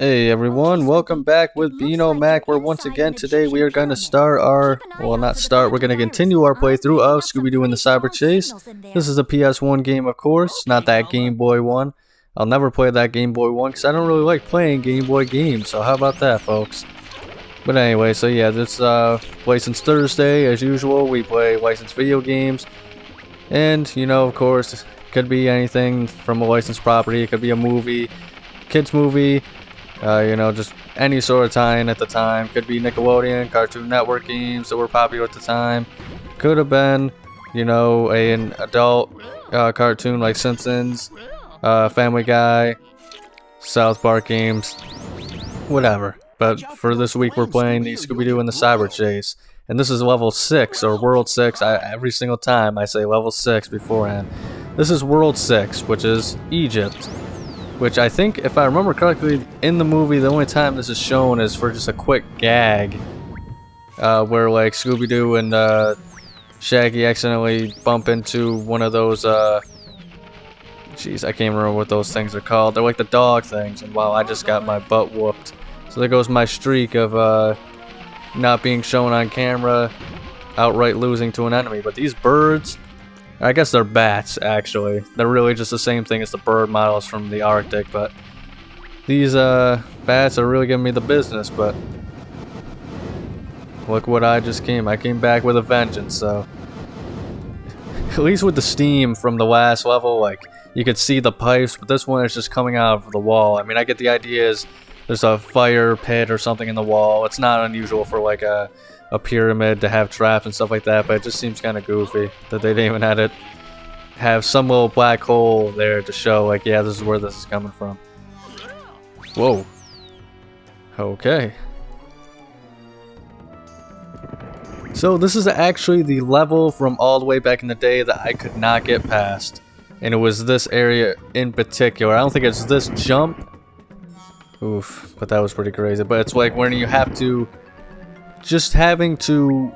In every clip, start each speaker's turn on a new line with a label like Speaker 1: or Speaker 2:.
Speaker 1: Hey everyone, welcome back with Bino Mac, where once again today we are going to start our, well not start, we're going to continue our playthrough of Scooby Doo and the Cyber Chase. This is a PS1 game, of course, not that Game Boy one. I'll never play that Game Boy one because I don't really like playing Game Boy games, so how about that, folks? But anyway, so yeah, this License Thursday, as usual, we play licensed video games. And, you know, of course, it could be anything from a licensed property, it could be a movie, kids movie, you know, just any sort of tie-in at the time. Could be Nickelodeon, Cartoon Network games that were popular at the time. Could have been, you know, an adult cartoon like Simpsons, Family Guy, South Park games, whatever. But for this week we're playing the Scooby Doo and the Cyber Chase. And this is level 6, or World 6. Every single time I say level 6 beforehand. This is World 6, which is Egypt. Which I think, if I remember correctly, in the movie, the only time this is shown is for just a quick gag. Where, like, Scooby-Doo and Shaggy accidentally bump into one of those, jeez, I can't remember what those things are called. They're like the dog things, and wow, I just got my butt whooped. So there goes my streak of, not being shown on camera, outright losing to an enemy. But these birds, I guess they're bats, actually. They're really just the same thing as the bird models from the Arctic, but these bats are really giving me the business. But look what I came back with a vengeance. So at least with the steam from the last level, like, you could see the pipes, but this one is just coming out of the wall. I mean, I get the idea is there's a fire pit or something in the wall. It's not unusual for like a pyramid to have traps and stuff like that, but it just seems kind of goofy that they didn't even have some little black hole there to show, like, yeah, this is where this is coming from. Whoa. Okay. So this is actually the level from all the way back in the day that I could not get past. And it was this area in particular. I don't think it's this jump. Oof, but that was pretty crazy. But it's like when you have to, just having to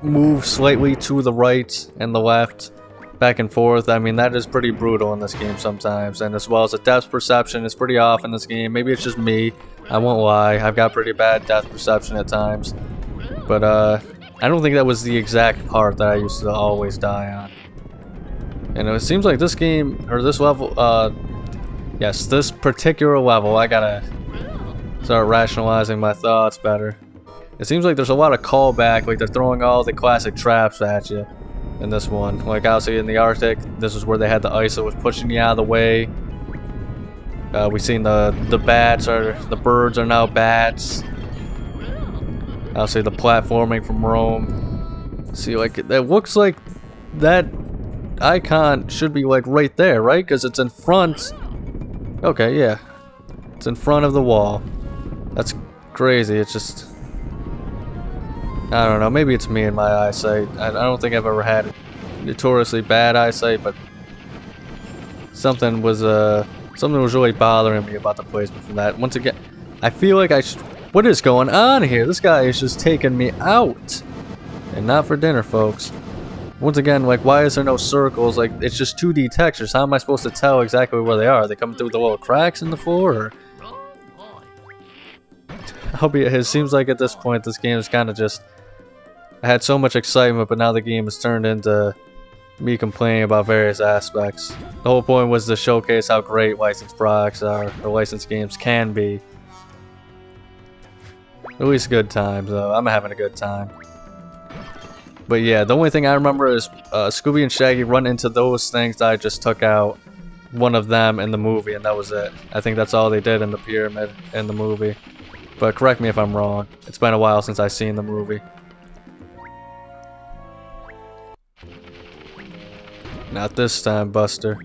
Speaker 1: move slightly to the right and the left, back and forth. I mean, that is pretty brutal in this game sometimes. And as well as the depth perception is pretty off in this game. Maybe it's just me. I won't lie. I've got pretty bad depth perception at times. But I don't think that was the exact part that I used to always die on. And it seems like this game, or this level, yes, this particular level, I gotta start rationalizing my thoughts better. It seems like there's a lot of callback, like they're throwing all the classic traps at you in this one. Like obviously in the Arctic, this is where they had the ice that was pushing you out of the way. We've seen the bats, or the birds are now bats. Obviously the platforming from Rome. See, like, it looks like that icon should be like right there, right? Because it's in front. Okay, yeah. It's in front of the wall. That's crazy. It's just, I don't know. Maybe it's me and my eyesight. I don't think I've ever had notoriously bad eyesight, but something was really bothering me about the placement from that. Once again, I feel like what is going on here? This guy is just taking me out, and not for dinner, folks. Once again, like, why is there no circles? Like, it's just 2D textures. How am I supposed to tell exactly where they are? Are they coming through the little cracks in the floor? Or it seems like at this point, this game is kind of just, I had so much excitement, but now the game has turned into me complaining about various aspects. The whole point was to showcase how great licensed products are, or licensed games can be. At least good times, though. I'm having a good time. But yeah, the only thing I remember is Scooby and Shaggy run into those things that I just took out. One of them in the movie, and that was it. I think that's all they did in the pyramid in the movie. But correct me if I'm wrong. It's been a while since I've seen the movie. Not this time, Buster.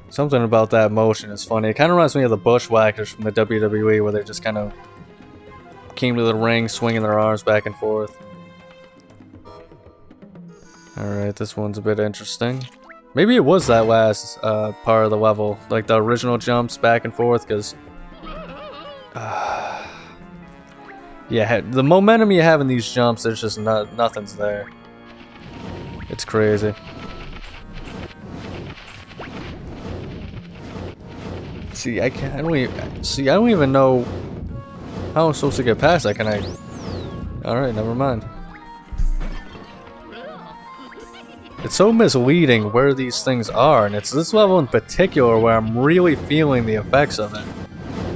Speaker 1: Something about that motion is funny. It kind of reminds me of the Bushwhackers from the WWE, where they just kind of came to the ring swinging their arms back and forth. Alright, this one's a bit interesting. Maybe it was that last part of the level, like the original jumps back and forth, because Yeah, the momentum you have in these jumps, there's just nothing's there. It's crazy. See, I don't even know how I'm supposed to get past that. Can I? Alright, never mind. It's so misleading where these things are, and it's this level in particular where I'm really feeling the effects of it.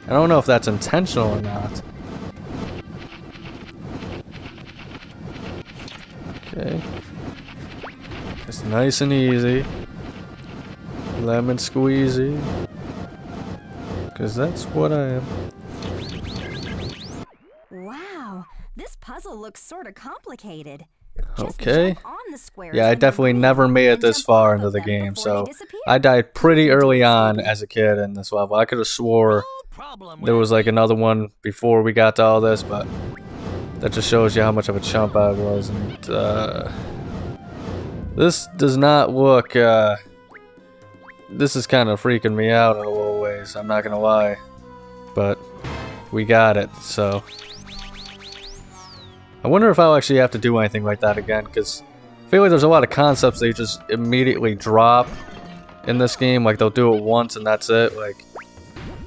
Speaker 1: I don't know if that's intentional or not. Okay. It's nice and easy. Lemon squeezy. Because that's what I am.
Speaker 2: Wow, this puzzle looks sort of complicated.
Speaker 1: Okay. Yeah, I definitely never made it this far into the game, so I died pretty early on as a kid in this level. I could have swore there was like another one before we got to all this, but that just shows you how much of a chump I was. And this does not look. This is kind of freaking me out in a little ways. I'm not gonna lie, but we got it. So. I wonder if I'll actually have to do anything like that again, because I feel like there's a lot of concepts they just immediately drop in this game. Like, they'll do it once and that's it. Like,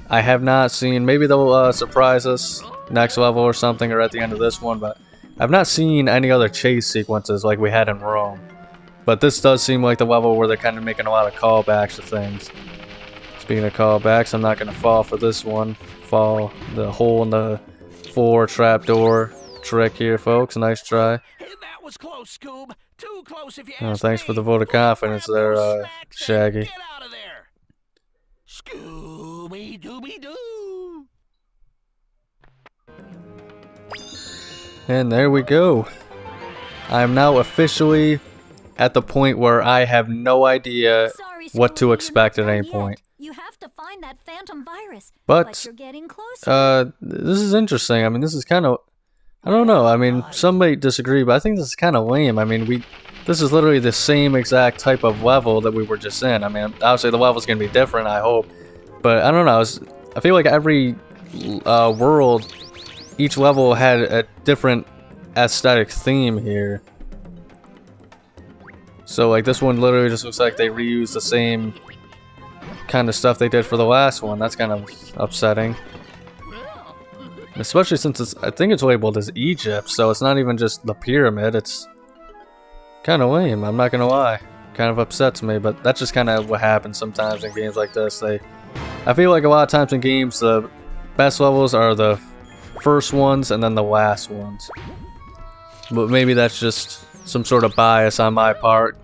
Speaker 1: I have not seen, maybe they'll surprise us next level or something, or at the end of this one, but I've not seen any other chase sequences like we had in Rome. But this does seem like the level where they're kind of making a lot of callbacks to things. Speaking of callbacks, I'm not going to fall for this one. Fall the hole in the floor trapdoor trick here, folks. Nice try.
Speaker 3: That was close, Scoob. Too close if you
Speaker 1: Oh,
Speaker 3: ask
Speaker 1: thanks for
Speaker 3: me.
Speaker 1: the vote of confidence there, Shaggy.
Speaker 3: Get out of there. Scooby Dooby Doo.
Speaker 1: And there we go. I am now officially at the point where I have no idea what to expect at any point.
Speaker 2: You have to find that phantom virus,
Speaker 1: But
Speaker 2: you're getting closer.
Speaker 1: this is interesting. I mean, this is kind of, I don't know. I mean, some may disagree, but I think this is kind of lame. I mean, this is literally the same exact type of level that we were just in. I mean, obviously the level's gonna be different, I hope, but I don't know. I feel like every world, each level had a different aesthetic theme here. So like this one literally just looks like they reused the same kind of stuff they did for the last one. That's kind of upsetting. Especially since I think it's labeled as Egypt, so it's not even just the pyramid. It's kind of lame, I'm not gonna lie. Kind of upsets me, but that's just kind of what happens sometimes in games like this. I feel like a lot of times in games, the best levels are the first ones and then the last ones. But maybe that's just some sort of bias on my part.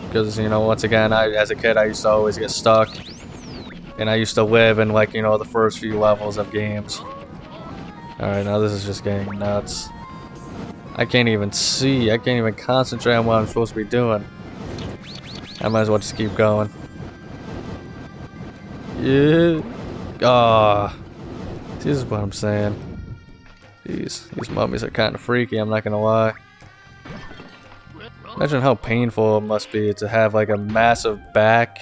Speaker 1: Because, you know, once again, as a kid, I used to always get stuck. And I used to live in, like, you know, the first few levels of games. Alright, now this is just getting nuts. I can't even see. I can't even concentrate on what I'm supposed to be doing. I might as well just keep going. Yeah. Ah. This is what I'm saying. Jeez, these mummies are kind of freaky, I'm not gonna lie. Imagine how painful it must be to have like a massive back,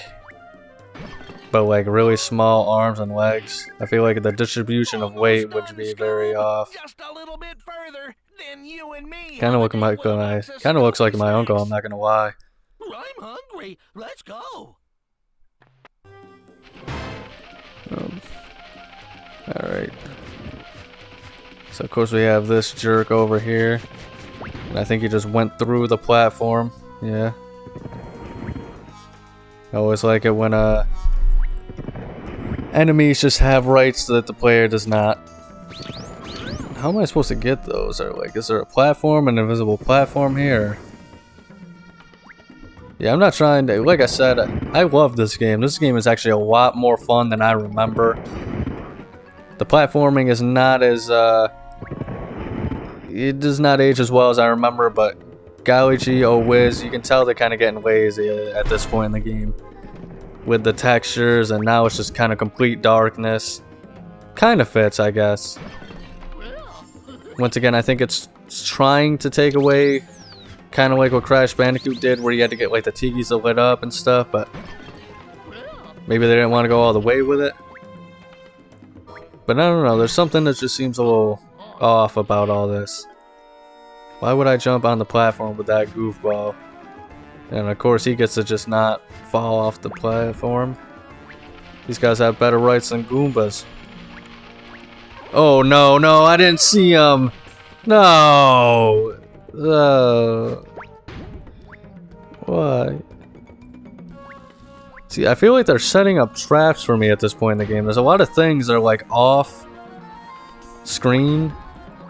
Speaker 1: but like really small arms and legs. I feel like the distribution of weight would be very off.
Speaker 3: Just a little bit further, then you and me.
Speaker 1: Kind of looks like my uncle, I'm not gonna lie.
Speaker 3: I'm hungry. Let's go.
Speaker 1: Alright. So of course we have this jerk over here. And I think he just went through the platform. Yeah. I always like it when enemies just have rights that the player does not. How am I supposed to get those? Is there a platform, an invisible platform here? Yeah, I'm not trying to, like I said, I love this game. This game is actually a lot more fun than I remember. The platforming is not as, it does not age as well as I remember, but golly gee, oh whiz, you can tell they're kind of getting lazy at this point in the game. With the textures, and now it's just kind of complete darkness. Kind of fits, I guess. Once again, I think it's trying to take away, kind of like what Crash Bandicoot did, where you had to get like the tikis lit up and stuff, but maybe they didn't want to go all the way with it. But I don't know, there's something that just seems a little off about all this. Why would I jump on the platform with that goofball? And of course he gets to just not fall off the platform. These guys have better rights than Goombas. Oh no, no, I didn't see him. No. Why? See, I feel like they're setting up traps for me at this point in the game. There's a lot of things that are like off screen.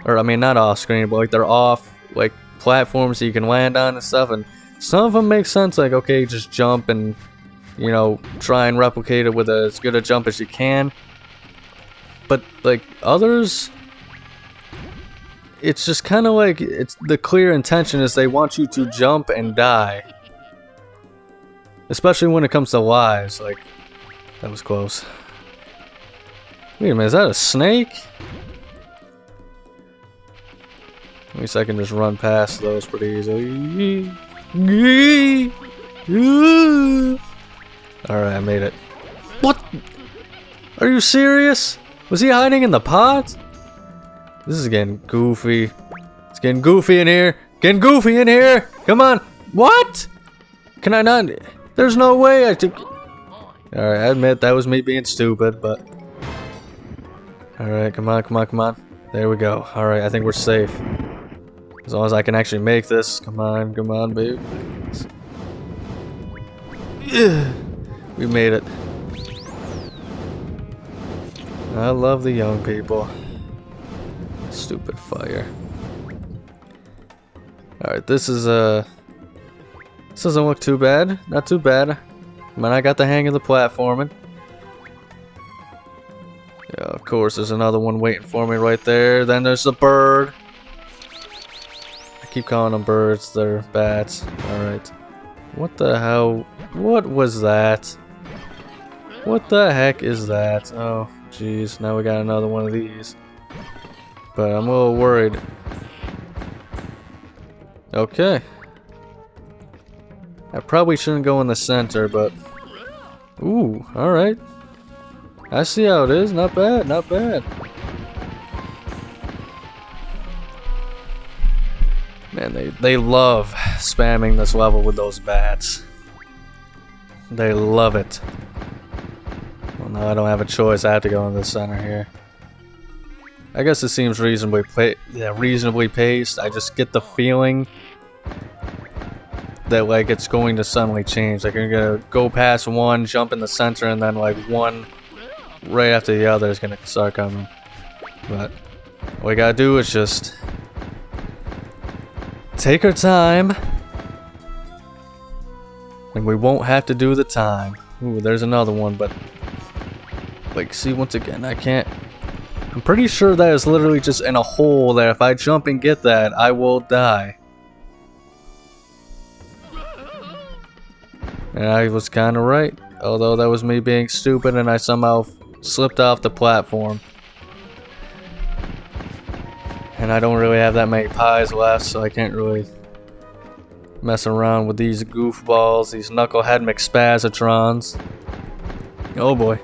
Speaker 1: Or I mean not off screen, but like they're off like platforms that you can land on and stuff, and some of them make sense, like okay, just jump and you know try and replicate it with as good a jump as you can. But like others, it's just kind of like it's the clear intention is they want you to jump and die. Especially when it comes to lives. Like that was close. Wait a minute, is that a snake? At least I can just run past those pretty easily. Alright, I made it. What? Are you serious? Was he hiding in the pot? This is getting goofy. It's getting goofy in here. Getting goofy in here. Come on. What? Can I not? There's no way I took. Alright, I admit that was me being stupid, but. Alright, come on, come on, come on. There we go. Alright, I think we're safe. As long as I can actually make this. Come on, babe. Yeah, we made it. I love the young people. Stupid fire. Alright, this doesn't look too bad. Not too bad. I mean, I got the hang of the platforming. Yeah, of course, there's another one waiting for me right there. Then there's the bird. I keep calling them birds, they're bats. Alright. What the hell? What was that? What the heck is that? Oh, jeez. Now we got another one of these. But I'm a little worried. Okay. I probably shouldn't go in the center, but... Ooh, alright. I see how it is. Not bad, not bad. Man, they love spamming this level with those bats. They love it. Well, no, I don't have a choice. I have to go in the center here. I guess it seems reasonably paced. I just get the feeling that like it's going to suddenly change. Like you're gonna go past one, jump in the center, and then like one right after the other is gonna start coming. But all we gotta do is just take our time, and we won't have to do the time. Ooh, there's another one, but like, see, once again, I can't. I'm pretty sure that is literally just in a hole that if I jump and get that, I will die. And I was kind of right, although that was me being stupid and I somehow slipped off the platform. And I don't really have that many pies left, so I can't really mess around with these goofballs, these knucklehead McSpazatrons. Oh boy.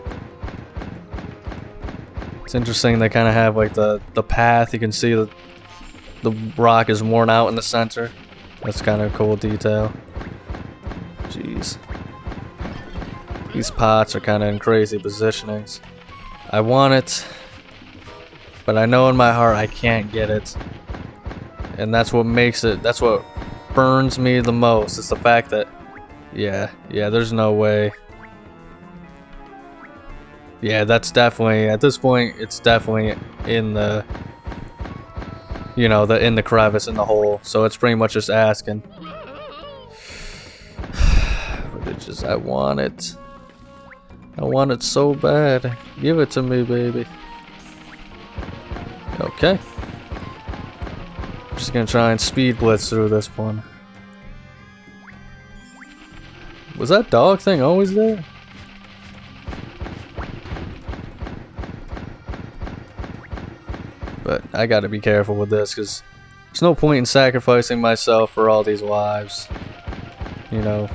Speaker 1: It's interesting, they kind of have like the path. You can see the rock is worn out in the center. That's kind of a cool detail. Jeez. These pots are kind of in crazy positionings. I want it, but I know in my heart I can't get it. And that's what makes it, that's what burns me the most. It's the fact that, yeah, there's no way. Yeah, that's definitely, at this point, it's definitely in the, you know, in the crevice, in the hole. So it's pretty much just asking. But it's just, I want it. I want it so bad. Give it to me, baby. Okay. I'm just gonna try and speed blitz through this one. Was that dog thing always there? But I gotta be careful with this, because there's no point in sacrificing myself for all these lives. You know,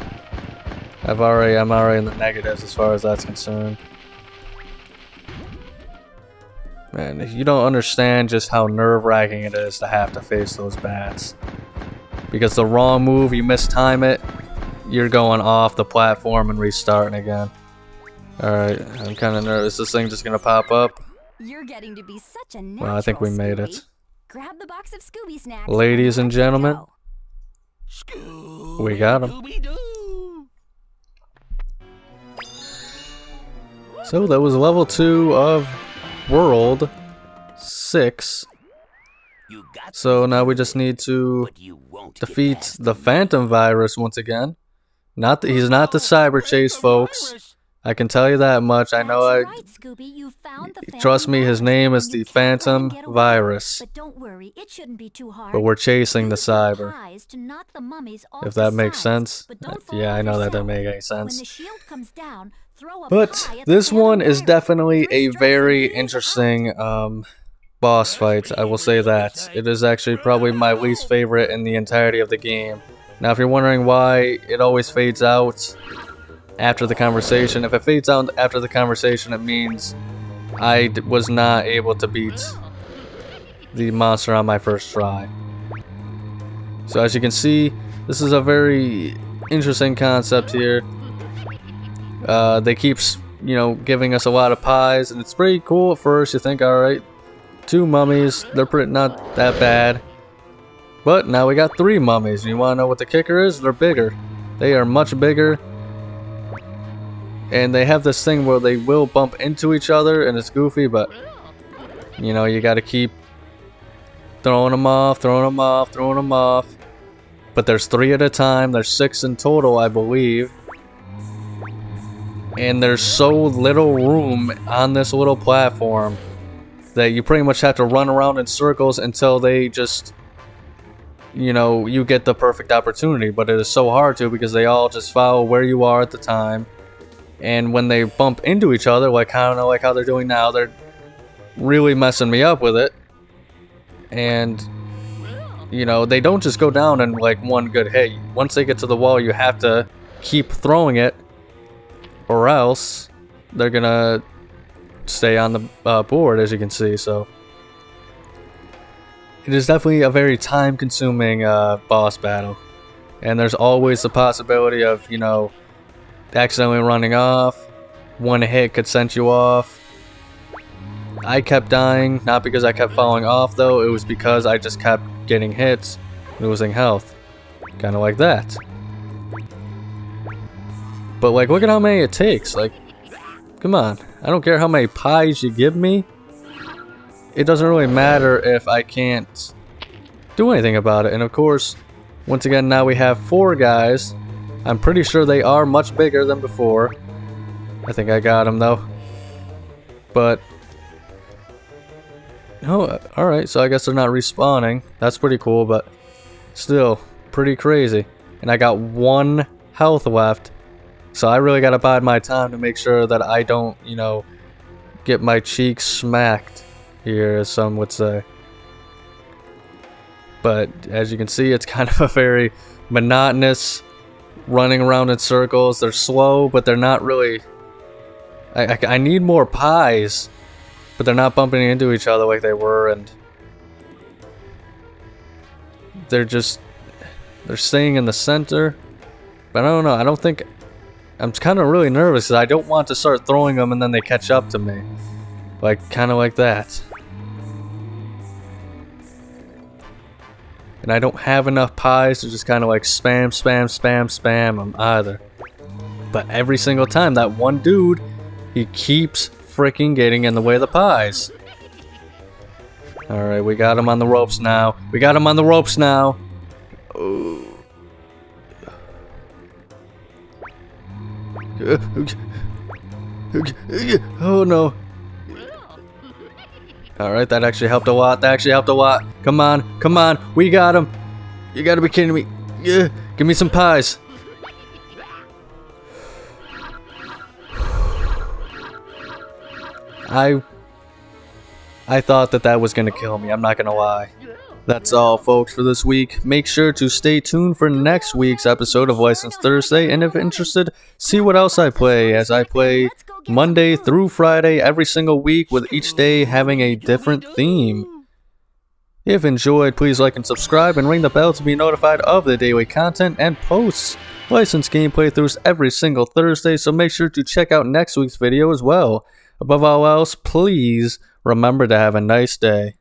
Speaker 1: I'm already in the negatives as far as that's concerned. Man, you don't understand just how nerve-wracking it is to have to face those bats. Because the wrong move, you mistime it, you're going off the platform and restarting again. Alright, I'm kind of nervous. Is this thing just gonna pop up?
Speaker 2: You're getting to be such a natural,
Speaker 1: Well, I think we made
Speaker 2: Scooby.
Speaker 1: it.
Speaker 2: Grab the box of Scooby snacks.
Speaker 1: Ladies and
Speaker 2: let's
Speaker 1: gentlemen,
Speaker 2: go.
Speaker 3: Scooby,
Speaker 1: got 'em.
Speaker 3: Scooby Doo.
Speaker 1: So that was level 2 of World 6.
Speaker 3: You got
Speaker 1: So now we just need to
Speaker 3: but you won't
Speaker 1: defeat
Speaker 3: get past
Speaker 1: the Phantom Virus once again. He's not the Cyber Chase, folks.
Speaker 3: virus.
Speaker 1: I can tell you that much. I know
Speaker 2: That's right, Scooby. You found the
Speaker 1: Trust
Speaker 2: Phantom
Speaker 1: me, his
Speaker 2: virus,
Speaker 1: name is
Speaker 2: and
Speaker 1: the
Speaker 2: you can't let him
Speaker 1: Phantom
Speaker 2: get away.
Speaker 1: Virus.
Speaker 2: But don't worry, it shouldn't be too hard.
Speaker 1: But we're chasing the
Speaker 2: Use your
Speaker 1: Cyber.
Speaker 2: pies to knock the mummies off
Speaker 1: If
Speaker 2: the
Speaker 1: that makes
Speaker 2: sides,
Speaker 1: sense.
Speaker 2: but don't fall
Speaker 1: Yeah, I
Speaker 2: off
Speaker 1: know that
Speaker 2: yourself.
Speaker 1: doesn't make any
Speaker 2: When
Speaker 1: sense.
Speaker 2: the shield comes down, throw a
Speaker 1: But
Speaker 2: pie at the
Speaker 1: this
Speaker 2: Phantom
Speaker 1: one is
Speaker 2: virus.
Speaker 1: definitely
Speaker 2: Three
Speaker 1: a
Speaker 2: strikes
Speaker 1: very
Speaker 2: and he's
Speaker 1: interesting boss fight. I will say that. It is actually probably my least favorite in the entirety of the game. Now, if you're wondering why it always fades out after the conversation, if it fades out after the conversation, it means I was not able to beat the monster on my first try. So as you can see, this is a very interesting concept here. They keep, giving us a lot of pies, and it's pretty cool at first. You think, alright, 2 mummies, they're pretty not that bad. But now we got 3 mummies, and you want to know what the kicker is? They're bigger. They are much bigger. And they have this thing where they will bump into each other, and it's goofy, but you gotta keep throwing them off, throwing them off, throwing them off. But there's 3 at a time. There's 6 in total, I believe. And there's so little room on this little platform that you pretty much have to run around in circles until they just, you get the perfect opportunity. But it is so hard to, because they all just follow where you are at the time. And when they bump into each other, like kind of like how they're doing now, they're really messing me up with it. And they don't just go down in like one good hit. Once they get to the wall, you have to keep throwing it, or else they're gonna stay on the board, as you can see. So it is definitely a very time-consuming boss battle, and there's always the possibility of accidentally running off. One hit could send you off. I kept dying, not because I kept falling off though, it was because I just kept getting hits, losing health. Kinda like that. But like, look at how many it takes. Like, come on. I don't care how many pies you give me. It doesn't really matter if I can't do anything about it. And of course, once again, now we have 4 guys. I'm pretty sure they are much bigger than before. I think I got them though. But no, alright, so I guess they're not respawning. That's pretty cool, but still pretty crazy. And I got 1 health left. So I really gotta bide my time to make sure that I don't, get my cheeks smacked here, as some would say. But as you can see, it's kind of a very monotonous running around in circles. They're slow, but they're not really... I need more pies, but they're not bumping into each other like they were, and they're staying in the center. But I don't know, I don't think... I'm kind of really nervous because I don't want to start throwing them and then they catch up to me. Like, kind of like that. And I don't have enough pies to just kind of like spam them either. But every single time, that one dude, he keeps freaking getting in the way of the pies. Alright, we got him on the ropes now. Ooh. Oh no. Alright, that actually helped a lot. Come on. We got him. You gotta be kidding me. Yeah, give me some pies. I thought that was gonna kill me, I'm not gonna lie. That's all folks for this week. Make sure to stay tuned for next week's episode of License Thursday, and if interested, see what else I play, as I play Monday through Friday every single week, with each day having a different theme. If enjoyed, please like and subscribe and ring the bell to be notified of the daily content and posts. License game playthroughs every single Thursday, so make sure to check out next week's video as well. Above all else, please remember to have a nice day.